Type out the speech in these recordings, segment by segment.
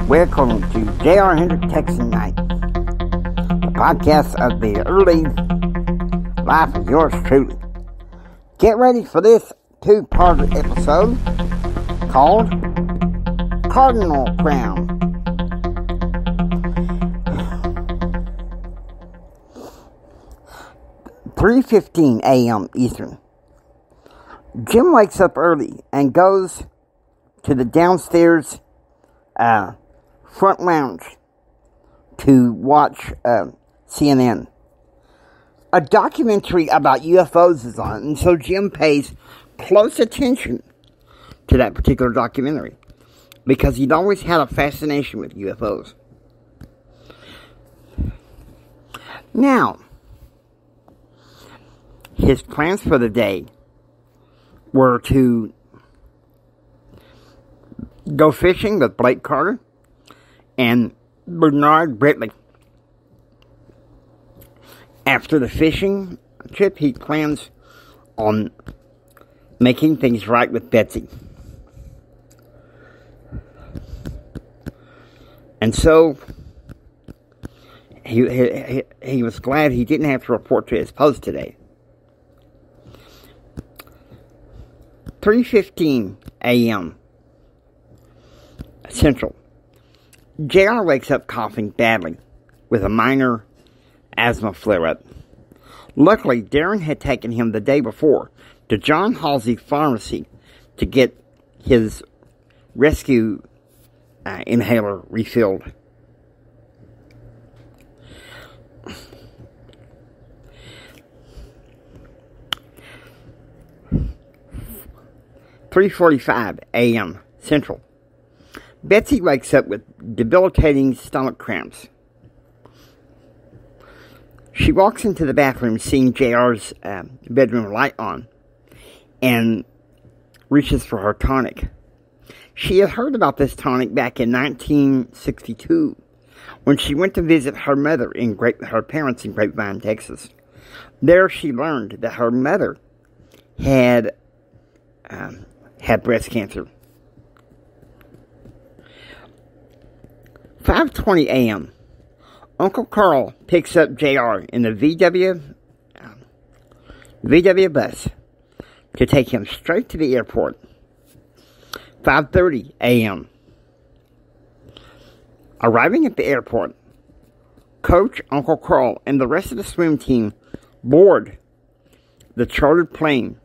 Welcome to J.R. Hendrick Texan Night, the podcast of the early life of yours truly. Get ready for this two-part episode called Cardinal Crown. "3:15 a.m. Eastern. Jim wakes up early and goes to the downstairs front lounge to watch CNN. A documentary about UFOs is on, and so Jim pays close attention to that particular documentary because he'd always had a fascination with UFOs. Now, his plans for the day were to go fishing with Blake Carter and Bernard Britley. After the fishing trip, he plans on making things right with Betsy. And so, he was glad he didn't have to report to his post today. 3:15 a.m. Central. JR wakes up coughing badly with a minor asthma flare-up. Luckily, Darren had taken him the day before to John Halsey Pharmacy to get his rescue inhaler refilled. "3:45 a.m. Central. Betsy wakes up with debilitating stomach cramps. She walks into the bathroom seeing JR's bedroom light on and reaches for her tonic. She had heard about this tonic back in 1962 when she went to visit her mother her parents in Grapevine, Texas. There she learned that her mother had breast cancer. 5:20 a.m. Uncle Carl picks up JR in the VW bus to take him straight to the airport. 5:30 a.m. Arriving at the airport, Coach, Uncle Carl, and the rest of the swim team board the chartered plane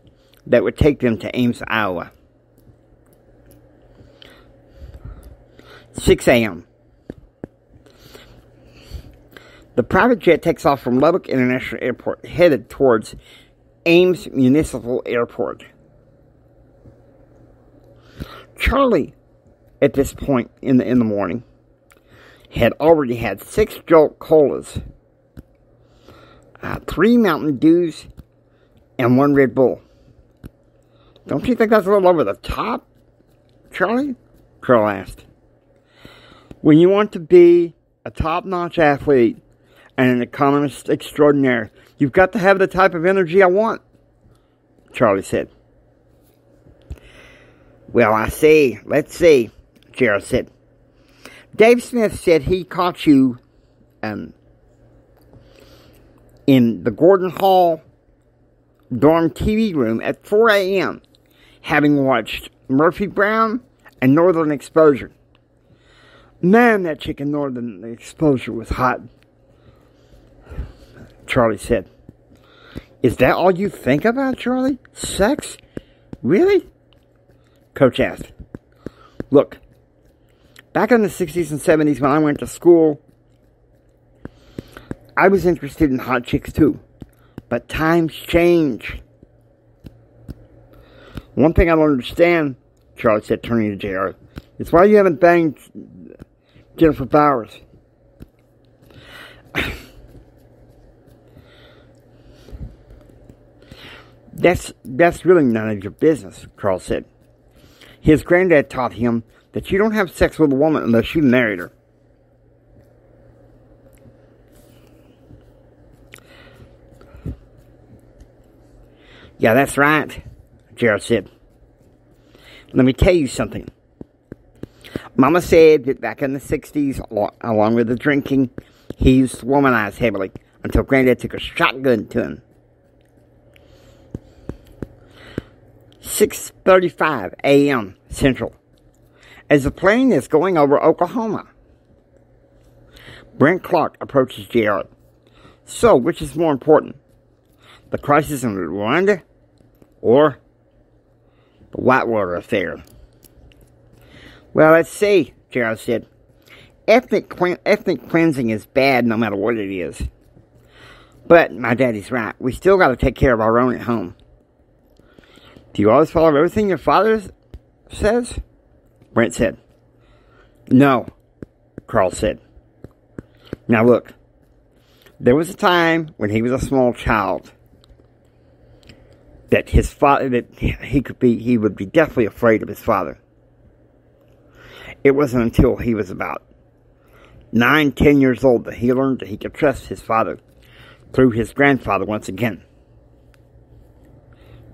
that would take them to Ames, Iowa. 6 a.m. The private jet takes off from Lubbock International Airport, headed towards Ames Municipal Airport. Charlie, at this point in the morning, had already had 6 Jolt Colas, 3 Mountain Dews, and 1 Red Bull. "Don't you think that's a little over the top, Charlie?" Carl asked. "When you want to be a top-notch athlete and an economist extraordinaire, you've got to have the type of energy I want," Charlie said. "Well, I see. Let's see," Jared said. "Dave Smith said he caught you in the Gordon Hall dorm TV room at 4 a.m., having watched Murphy Brown and Northern Exposure. Man, that chicken Northern Exposure was hot," Charlie said. "Is that all you think about, Charlie? Sex? Really?" Coach asked. "Look, back in the 60s and 70s when I went to school, I was interested in hot chicks too. But times change." "One thing I don't understand," Charlie said, turning to JR, "is why you haven't banged Jennifer Bowers." That's really none of your business," Carl said. His granddad taught him that you don't have sex with a woman unless you married her. "Yeah, that's right," Jared said. "Let me tell you something. Mama said that back in the 60s, along with the drinking, he used to womanize heavily until Granddad took a shotgun to him. 6:35 a.m. Central. As the plane is going over Oklahoma, Brent Clark approaches JR. So, which is more important? The crisis in Rwanda or the Whitewater affair? Well, let's see, JR said. Ethnic cleansing is bad no matter what it is. But my daddy's right. We still got to take care of our own at home. Do you always follow everything your father says? Brent said. No, Carl said. Now look, there was a time when he was a small child that his father, he would be deathly afraid of his father. It wasn't until he was about 9, 10 years old that he learned that he could trust his father through his grandfather once again.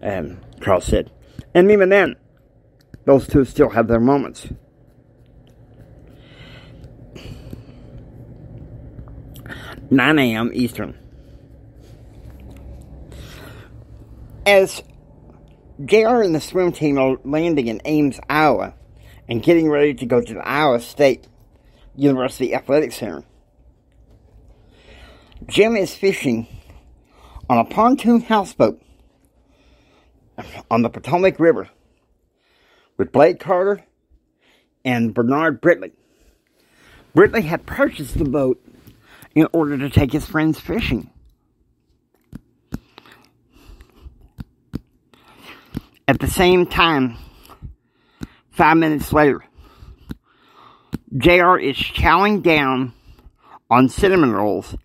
And Carl said, and even then, those two still have their moments. "9 a.m. Eastern. As JR and the swim team are landing in Ames, Iowa, and getting ready to go to the Iowa State University Athletic Center, Jim is fishing on a pontoon houseboat on the Potomac River with Blake Carter and Bernard Britley. Britley had purchased the boat in order to take his friends fishing. At the same time, 5 minutes later, JR is chowing down on cinnamon rolls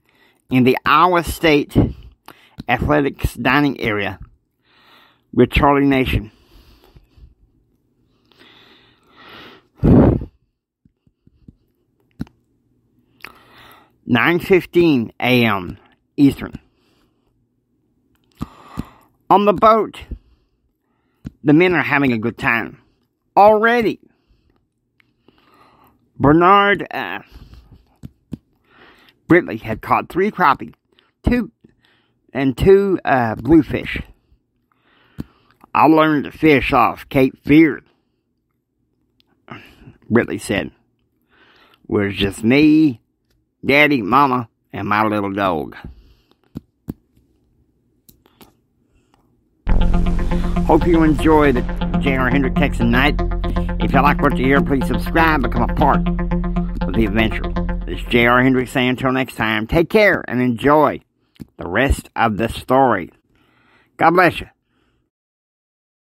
in the Iowa State Athletics dining area with Charlie Nation. 9:15 a.m. Eastern. On the boat, the men are having a good time. Already, Bernard Britley had caught 3 crappie, two bluefish. I learned to fish off Cape Fear, Britley said. Was just me, Daddy, Mama, and my little dog. Hope you enjoy the J.R. Hendrick Texan Night. If you like what you hear, please subscribe, become a part of the adventure. This is J.R. Hendrick saying until next time, take care and enjoy the rest of the story. God bless you.